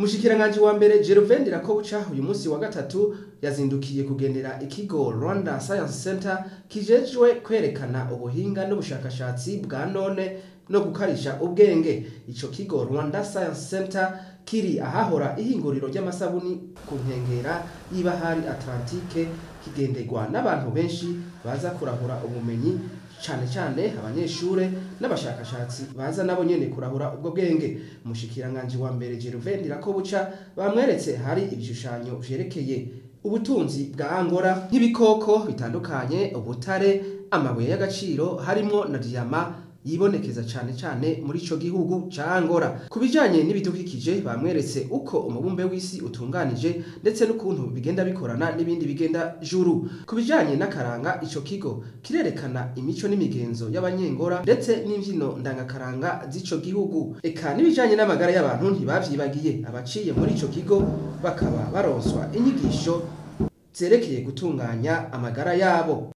Umushikiranganji wa mbere Gervais Ndirakobuca uyu munsi wa gatatu yazindukiye kugendera ikigo Rwanda Science Center kijejwe kwerekana ubuhinga n'ubushakashatsi bwa none no gukarisha ubwenge. Ico kigo Rwanda Science Center kiri ahahora ihinguriro ry'amasabuni ku nkengera y'ibahari Atlantique, kigenderwa n'abantu benshi baza kurahura ubumenyi, cane cane abanyeshure n'abashakashatsi baza nabo nyene kurahura ubwo bwenge. Umushikiranganji wa mbere Gervais Ndirakobuca bamweretse hari ibishushanyo vyerekeye ubutunzi bwa Angola nk'ibikoko bitandukanye, ubutare, amabuye y'agaciro harimwo na diama yibonekeza cane cane muri ico gihugu ca Angola. Kubijanye n'ibidukikije bamweretse uko umubumbe w'isi utunganije ndetse n'ukuntu bigenda bikorana n'ibindi bigenda juru. Kubijanye n'akaranga, ico kigo kirerekana imico n'imigenzo y'abanyengora ndetse n'imvyino ndangakaranga z'ico gihugu. Eka n'ibijanye n'amagara y'abantu ntibavyibagiye, abaciye muri ico kigo bakaba baronswa inyigisho zerekeye gutunganya amagara yabo.